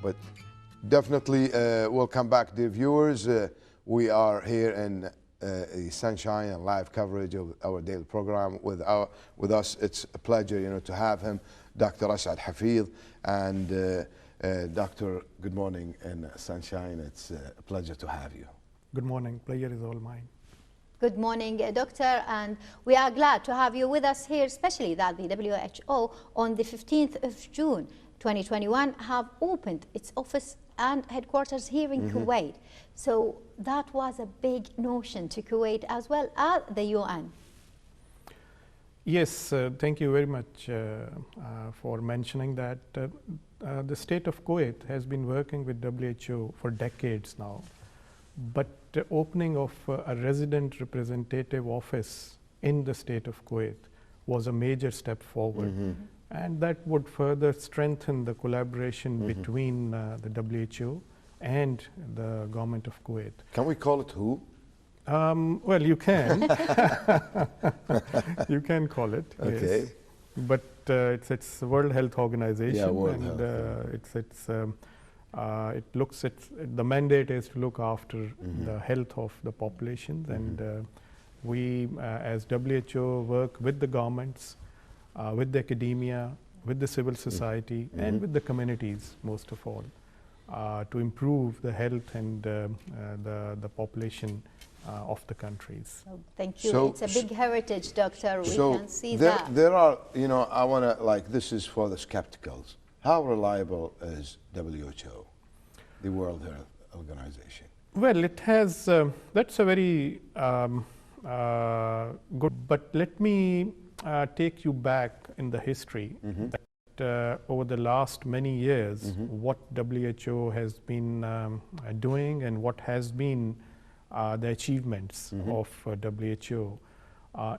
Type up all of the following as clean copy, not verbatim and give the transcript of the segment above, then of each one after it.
But definitely, we'll come back, dear viewers. We are here in sunshine and live coverage of our daily program with us. It's a pleasure, to have him, Dr. Assad Hafeez, and Doctor. Good morning in sunshine. It's a pleasure to have you. Good morning. Pleasure is all mine. Good morning, Doctor, and we are glad to have you with us here, especially that the WHO on the 15th of June 2021 have opened its office and headquarters here in Kuwait. So that was a big notion to Kuwait as well as the UN. Yes, thank you very much for mentioning that. The state of Kuwait has been working with WHO for decades now, but the opening of a resident representative office in the state of Kuwait was a major step forward. And that would further strengthen the collaboration between the WHO and the government of Kuwait. Can we call it WHO? Well, you can. You can call it. Okay. Yes. But it's World Health Organization. Yeah, World and Health. It looks at the mandate is to look after the health of the populations, and we as WHO work with the governments, with the academia, with the civil society, and with the communities most of all, to improve the health and the population of the countries. So, thank you. So, it's a big heritage, Doctor. We can see there, that. there are, I want to, this is for the skepticals. How reliable is WHO, the World Health Organization? Well, it has, that's a very good, but let me take you back in the history that over the last many years, what WHO has been doing and what has been the achievements of WHO.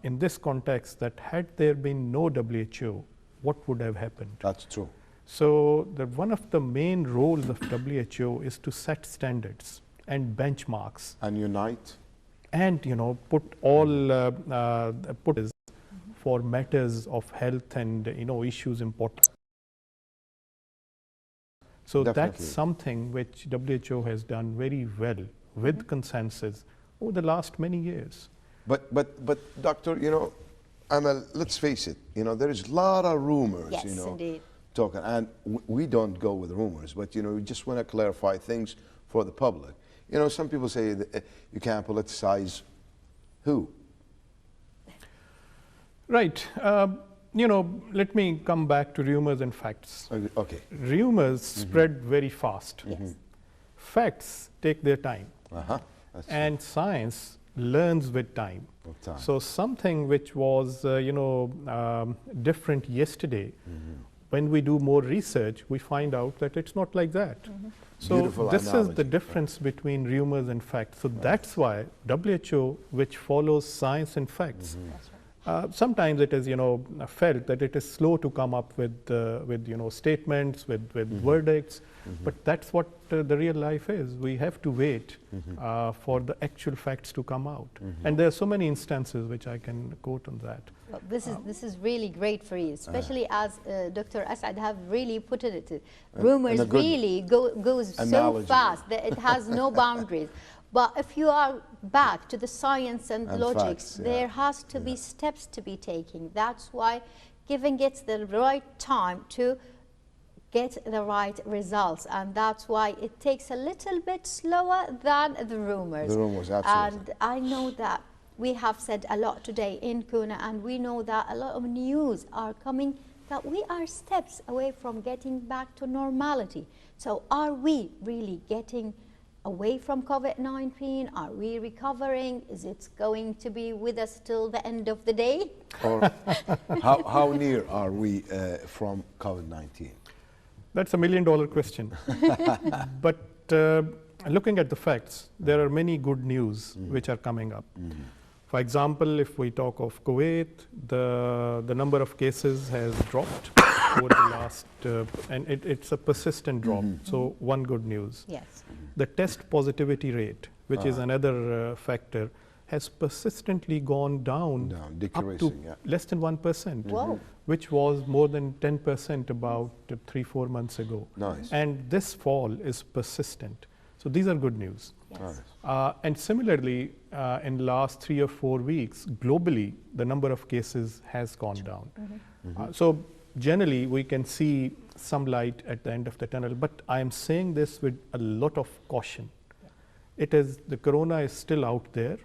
In this context, that had there been no WHO, what would have happened? That's true. So one of the main roles of WHO is to set standards and benchmarks. And unite. And put all for matters of health and issues important. So Definitely. that's something which WHO has done very well with consensus over the last many years. But Doctor, let's face it, there is a lot of rumors, Yes, indeed. talking, and we don't go with rumors, but we just want to clarify things for the public. Some people say that you can't politicize who? Right. Let me come back to rumors and facts. Okay. Rumors spread very fast. Yes. Facts take their time. That's And science learns with time. With time. So something which was, different yesterday, when we do more research, we find out that it's not like that. So Beautiful this is analogy. the difference between rumors and facts. So that's why WHO, which follows science and facts, sometimes it is, felt that it is slow to come up with statements, with verdicts, but that's what the real life is. We have to wait for the actual facts to come out. And there are so many instances which I can quote on that. Well, this is really great for you, especially as Dr. Assad have really put it. Rumors really goes analogy. so fast that it has no boundaries. But if you are back to the science and logics, facts, there has to be steps to be taken. That's why giving it the right time to get the right results, and that's why it takes a little bit slower than the rumors. The rumors, absolutely. And I know that we have said a lot today in Kuna, and we know that a lot of news are coming that we are steps away from getting back to normality. So are we really getting away from COVID-19? Are we recovering? Is it going to be with us till the end of the day? Or how near are we from COVID-19? That's $1 million question. But looking at the facts, there are many good news which are coming up. For example, if we talk of Kuwait, the number of cases has dropped over the last, and it's a persistent drop. So one good news. Yes. The test positivity rate, which is another factor, has persistently gone down up to decreasing, less than 1%. Wow. which was more than 10% about 3-4 months ago. Nice. And this fall is persistent. So these are good news. Yes. Nice. And similarly, in the last 3 or 4 weeks, globally, the number of cases has gone down. So generally, we can see some light at the end of the tunnel, but I am saying this with a lot of caution. It is, the corona is still out there,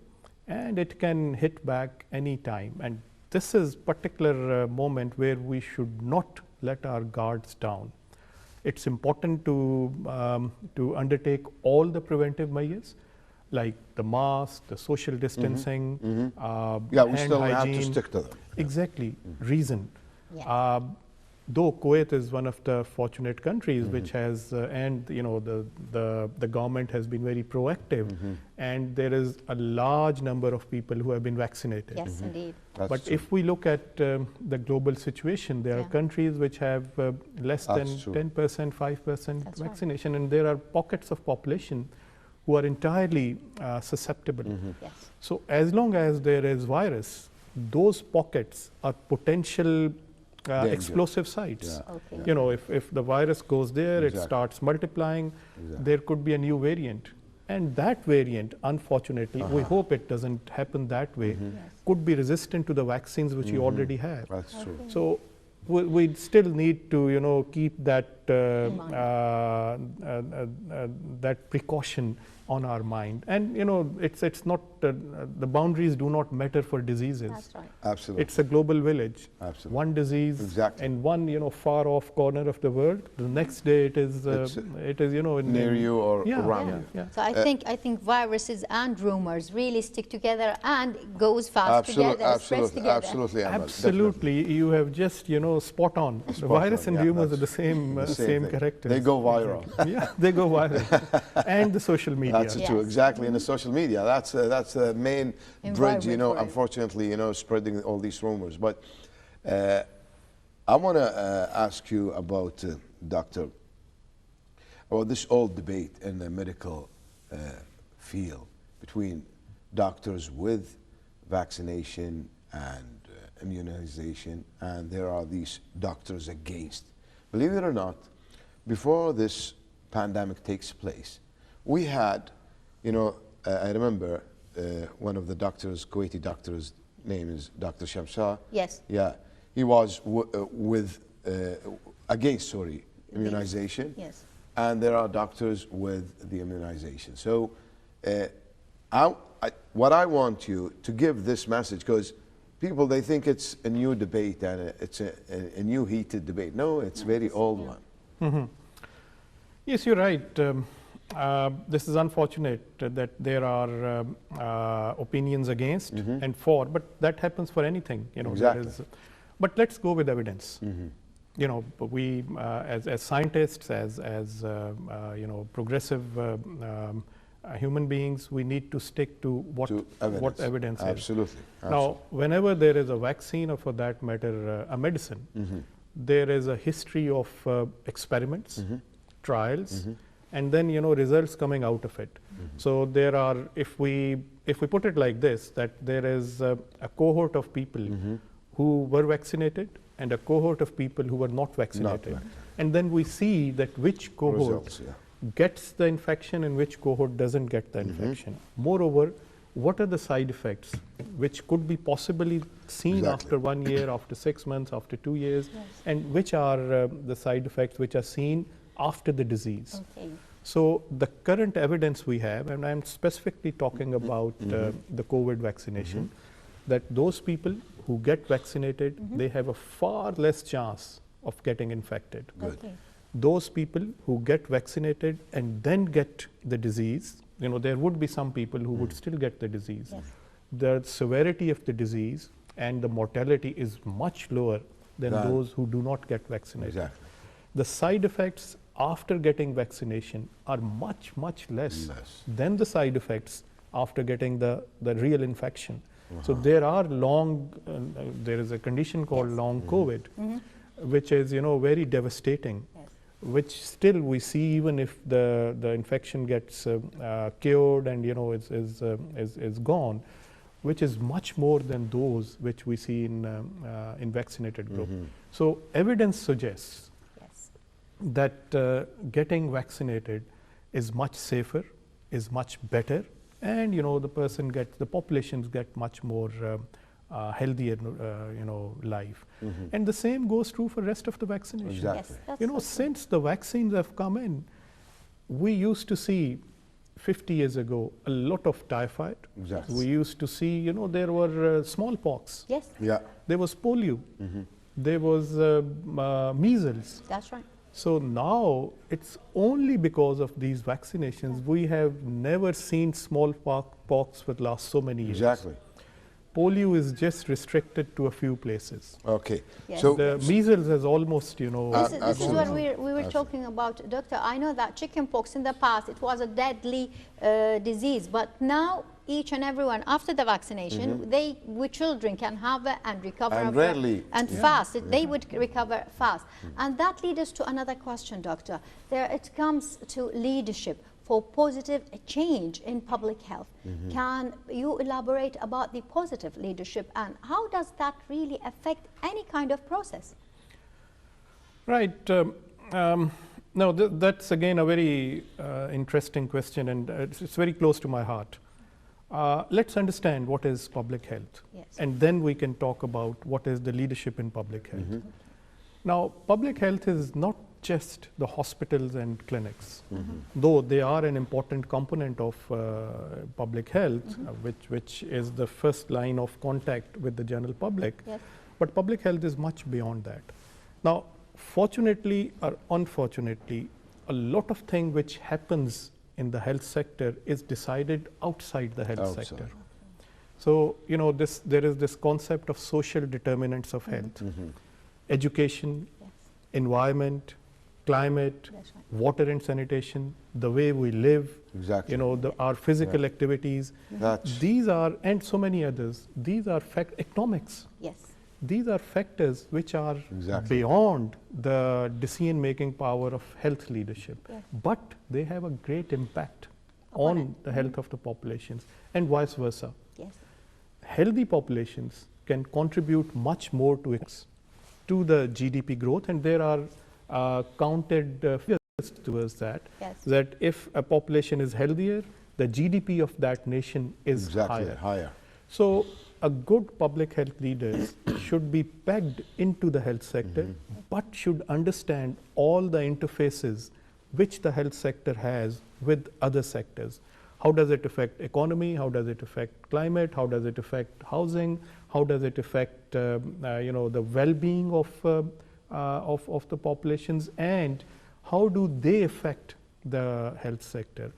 and it can hit back any time. And this is particular moment where we should not let our guards down. It's important to undertake all the preventive measures, like the mask, the social distancing, Yeah, we hand still have to hygiene. stick to them. Exactly. Reason. Yes. Though Kuwait is one of the fortunate countries which has, and you know, the government has been very proactive, and there is a large number of people who have been vaccinated. Yes, indeed. That's But true. if we look at the global situation, there are Yeah. countries which have less than That's true. 10%, 5% That's right. vaccination, and there are pockets of population who are entirely susceptible. Yes. So as long as there is virus, those pockets are potential Danger. explosive sites. Yeah. Okay. You know, if the virus goes there, Exactly. it starts multiplying, Exactly. there could be a new variant. And that variant, unfortunately, we hope it doesn't happen that way, Yes. could be resistant to the vaccines which you already have. That's true. Okay. So we still need to, you know, keep that mind. that precaution on our mind. And you know, it's not the boundaries do not matter for diseases. That's right. Absolutely. It's a global village. Absolutely. One disease Exactly. in one, you know, far off corner of the world. The next day it is you know, Near you or yeah, around yeah, you. yeah. So I think viruses and rumors really stick together and goes fast together, spreads together. Absolutely, Amal, Absolutely, you have just, you know, spot on. The Spot virus on, and yeah, rumors are that's the same the same thing. characters. They go viral. Yeah, they go viral. And the social media. That's true, Yes. exactly. In the social media, that's the main bridge, you Environment know, for it. unfortunately, you know, spreading all these rumors. But I want to ask you about, Doctor, about this old debate in the medical field between doctors with vaccination and immunization, and there are these doctors against. Believe it or not, before this pandemic takes place, we had, you know, I remember one of the doctors, Kuwaiti doctors, name is Dr. Shamsa. Yes. Yeah, he was against immunization. Yes. And there are doctors with the immunization. So what I want you to give this message, because people, they think it's a new debate and it's a new heated debate. No, it's a very old one. Yes, you're right. This is unfortunate that there are opinions against and for, but that happens for anything. You know, Exactly. But let's go with evidence. You know, we as scientists, as you know, progressive human beings, we need to stick to what evidence is. Absolutely. Now, whenever there is a vaccine, or for that matter, a medicine, there is a history of experiments, trials, and then, you know, results coming out of it. So there are, if we put it like this, that there is a cohort of people who were vaccinated and a cohort of people who were not vaccinated. And then we see that which cohort Results, yeah. gets the infection and which cohort doesn't get the infection. Moreover, what are the side effects which could be possibly seen Exactly. after 1 year, after 6 months, after 2 years, and which are the side effects which are seen after the disease. Okay. So the current evidence we have, and I'm specifically talking about the COVID vaccination, that those people who get vaccinated, they have a far less chance of getting infected. Okay. Those people who get vaccinated and then get the disease, you know, there would be some people who would still get the disease. Yes. The severity of the disease and the mortality is much lower than those who do not get vaccinated. Exactly. The side effects after getting vaccination are much, much less than the side effects after getting the real infection. So there are there is a condition called long COVID, which is, you know, very devastating, which still we see even if the infection gets cured and, you know, is gone. which is much more than those which we see in vaccinated group. So evidence suggests Yes. that getting vaccinated is much safer, is much better, and the populations get much more healthier life. And the same goes true for rest of the vaccination. Exactly. Yes, that's You know, so true. since the vaccines have come in, we used to see 50 years ago a lot of typhoid. Exactly. We used to see, there were smallpox, Yes, Yeah. there was polio, there was measles. that's right. So now it's only because of these vaccinations we have never seen smallpox for the last so many years. Exactly. Polio is just restricted to a few places. Okay. Yes. So The measles has almost, This is what absolutely. we were talking about, Doctor. I know that chickenpox in the past, it was a deadly disease, but now each and everyone after the vaccination, we children can have it and recover And rarely- and fast. They would recover fast. And that leads us to another question, Doctor. There it comes to leadership for positive change in public health. Can you elaborate about the positive leadership and how does that really affect any kind of process? Right. No, that's again a very interesting question, and it's very close to my heart. Let's understand what is public health, Yes. and then we can talk about what is the leadership in public health. Now, public health is not just the hospitals and clinics, though they are an important component of public health, which is the first line of contact with the general public. Yes. But public health is much beyond that. Now, fortunately or unfortunately, a lot of things which happens in the health sector is decided outside the health Outside. sector. So, there is this concept of social determinants of health, education, Yes. environment, climate, That's right. water and sanitation, the way we live, Exactly. our physical activities. That's These are, and so many others, these are economics. Yes. These are factors which are Exactly. beyond the decision-making power of health leadership, Yes. but they have a great impact Upon on it. the health of the populations, and vice versa. Yes. Healthy populations can contribute much more to the GDP growth, and there are counted figures towards that. Yes. That if a population is healthier, the GDP of that nation is exactly higher. So a good public health leaders should be pegged into the health sector, but should understand all the interfaces which the health sector has with other sectors. How does it affect economy? How does it affect climate? How does it affect housing? How does it affect the well-being of the populations? And how do they affect the health sector?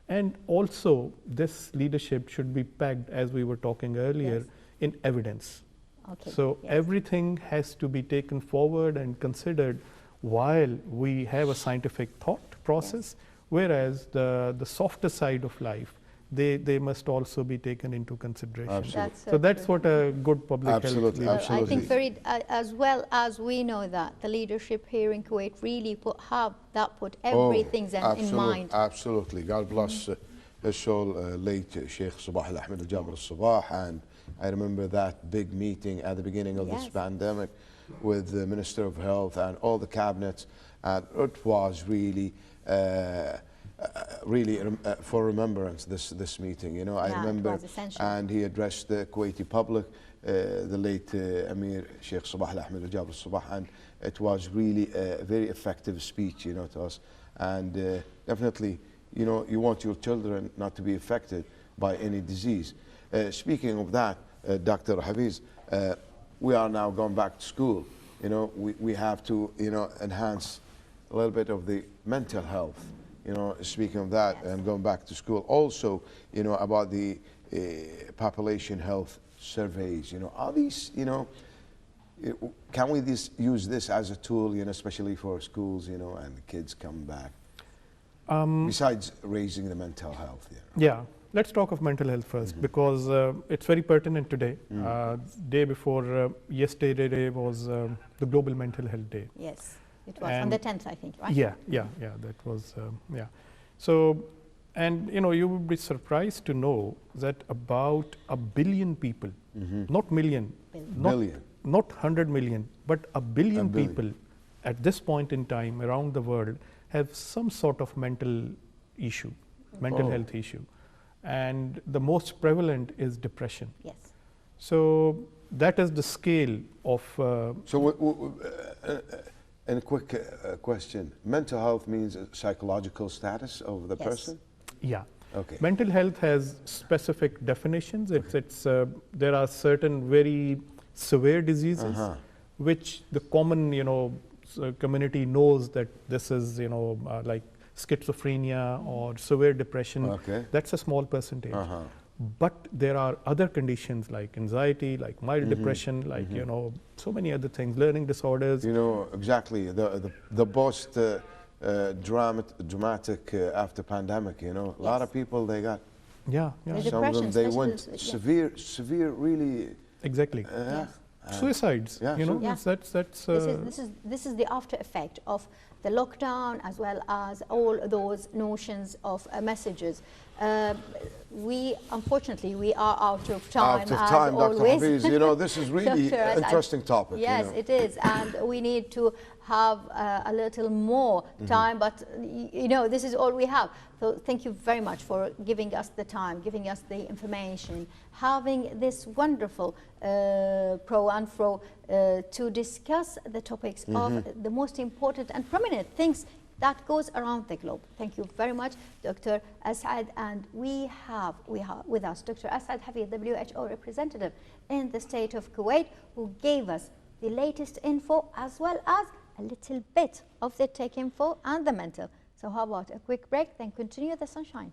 And also, this leadership should be pegged, as we were talking earlier, Yes. in evidence. Okay. So Yes. everything has to be taken forward and considered while we have a scientific thought process, whereas the softer side of life, they must also be taken into consideration. Absolutely. That's So that's true. what a good public Absolutely, health leader I think absolutely. Farid, as well as we know that the leadership here in Kuwait really put everything in mind. Absolutely. God bless his soul, late Sheikh Sabah al-Ahmed al-Jabr al-Sabah. And I remember that big meeting at the beginning of this Yes. pandemic with the Minister of Health and all the cabinets. And it was really, for remembrance, this meeting. I Yeah, it remember, was essential. and he addressed the Kuwaiti public, the late Amir Sheikh Sabah al-Ahmed al-Jabr al-Sabah, and it was really a very effective speech, to us. And definitely, you want your children not to be affected by any disease. Speaking of that, Dr. Hafeez, we are now going back to school. We have to, enhance a little bit of the mental health. Speaking of that, Yes. and going back to school, also, about the population health surveys. Are these, can we use this as a tool, especially for schools, and the kids come back? Besides raising the mental health. Yeah, let's talk of mental health first, because it's very pertinent today. Day before yesterday was the Global Mental Health Day. Yes, it was on And- the 10th, I think, right? Yeah, that was, yeah. So And you would be surprised to know that about 1 billion people, not million, Billion. not 100 million, but 1 billion, 1 billion people at this point in time around the world have some sort of mental issue, mental health issue. And the most prevalent is depression. Yes. So that is the scale of... and a quick question, mental health means psychological status of the Yes. person? Yeah. Okay. Mental health has specific definitions. There are certain very severe diseases which the common, community knows that this is, like schizophrenia or severe depression. Okay. That's a small percentage. But there are other conditions like anxiety, like mild depression, like, so many other things, learning disorders. Exactly, the post dramatic after pandemic, a lot of people, they got, Yeah. The some of them, depression, they especially, went severe, really. Exactly. Suicides, Yeah, Yeah. that's this is the after effect of the lockdown, as well as all those notions of messages. Unfortunately, we are out of time. Out of time, as Dr. always. Hafeez. This is really Dr. Assad, interesting topic. Yes, it is, and we need to have a little more time, but this is all we have. So thank you very much for giving us the time, giving us the information, having this wonderful pro and fro to discuss the topics of the most important and prominent things that goes around the globe. Thank you very much, Dr. Assad. And we have with us Dr. Assad Hafeez, WHO representative in the state of Kuwait, who gave us the latest info as well as a little bit of the tech info and the mental. So how about a quick break, then continue the sunshine.